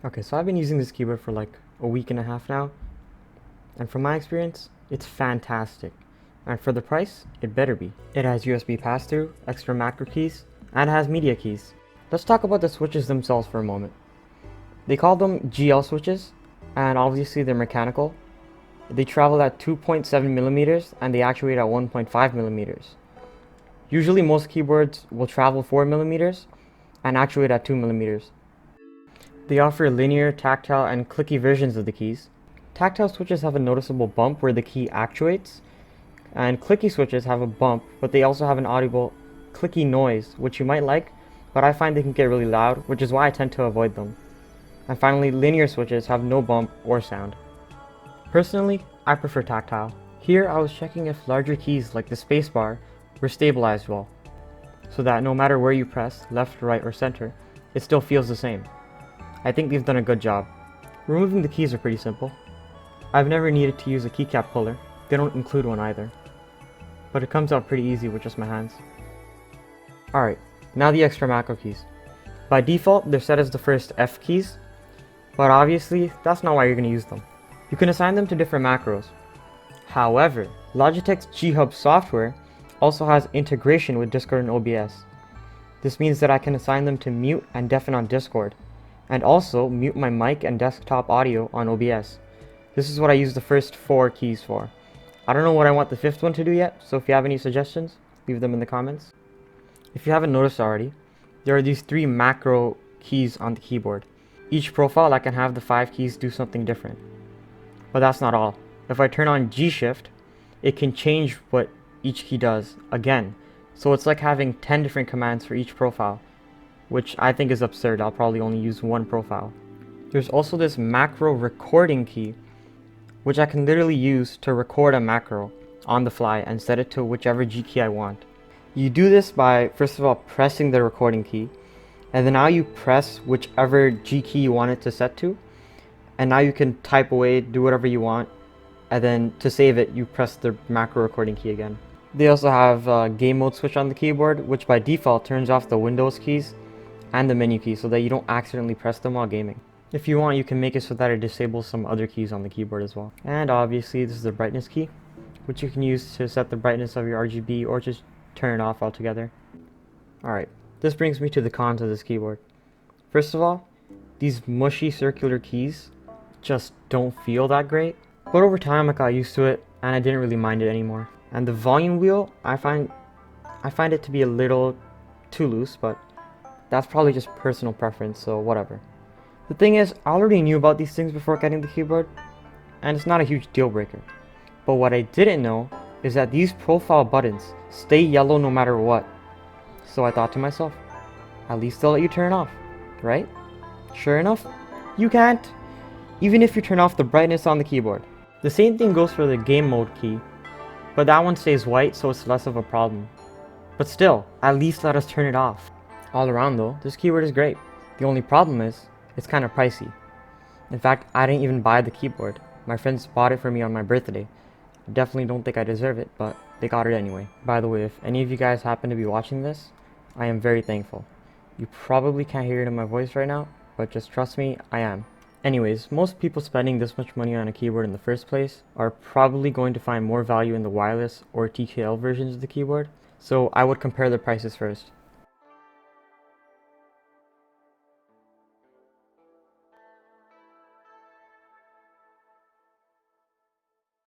Okay, so I've been using this keyboard for like a week and a half now, and from my experience, it's fantastic. And for the price, it better be. It has USB pass-through, extra macro keys, and it has media keys. Let's talk about the switches themselves for a moment. They call them GL switches, and obviously they're mechanical. They travel at 2.7 millimeters and they actuate at 1.5 millimeters. Usually most keyboards will travel 4 millimeters and actuate at 2 millimeters. They offer linear, tactile, and clicky versions of the keys. Tactile switches have a noticeable bump where the key actuates, and clicky switches have a bump, but they also have an audible clicky noise, which you might like, but I find they can get really loud, which is why I tend to avoid them. And finally, linear switches have no bump or sound. Personally, I prefer tactile. Here I was checking if larger keys like the spacebar were stabilized well, so that no matter where you press, left, right, or center, it still feels the same. I think they've done a good job. Removing the keys are pretty simple. I've never needed to use a keycap puller. They don't include one either. But it comes out pretty easy with just my hands. Alright, now the extra macro keys. By default, they're set as the first F keys, but obviously, that's not why you're going to use them. You can assign them to different macros. However, Logitech's G815 software also has integration with Discord and OBS. This means that I can assign them to mute and deafen on Discord, and also mute my mic and desktop audio on OBS. This is what I use the first 4 keys for. I don't know what I want the 5th one to do yet, so if you have any suggestions, leave them in the comments. If you haven't noticed already, there are these 3 macro keys on the keyboard. Each profile I can have the 5 keys do something different. But that's not all. If I turn on G Shift, it can change what each key does again. So it's like having 10 different commands for each profile, which I think is absurd. I'll probably only use one profile. There's also this macro recording key, which I can literally use to record a macro on the fly and set it to whichever G key I want. You do this by, first of all, pressing the recording key, and then now you press whichever G key you want it to set to, and now you can type away, do whatever you want, and then to save it, you press the macro recording key again. They also have a game mode switch on the keyboard, which by default turns off the Windows keys and the menu key so that you don't accidentally press them while gaming. If you want, you can make it so that it disables some other keys on the keyboard as well. And obviously this is the brightness key, which you can use to set the brightness of your RGB or just turn it off altogether. Alright, this brings me to the cons of this keyboard. First of all, these mushy circular keys just don't feel that great, but over time I got used to it and I didn't really mind it anymore. And the volume wheel, I find it to be a little too loose, but that's probably just personal preference, so whatever. The thing is, I already knew about these things before getting the keyboard, and it's not a huge deal breaker. But what I didn't know is that these profile buttons stay yellow no matter what. So I thought to myself, at least they'll let you turn it off, right? Sure enough, you can't, even if you turn off the brightness on the keyboard. The same thing goes for the game mode key, but that one stays white, so it's less of a problem. But still, at least let us turn it off. All around though, this keyboard is great. The only problem is, it's kind of pricey. In fact, I didn't even buy the keyboard. My friends bought it for me on my birthday. I definitely don't think I deserve it, but they got it anyway. By the way, if any of you guys happen to be watching this, I am very thankful. You probably can't hear it in my voice right now, but just trust me, I am. Anyways, most people spending this much money on a keyboard in the first place are probably going to find more value in the wireless or TKL versions of the keyboard, so I would compare the prices first.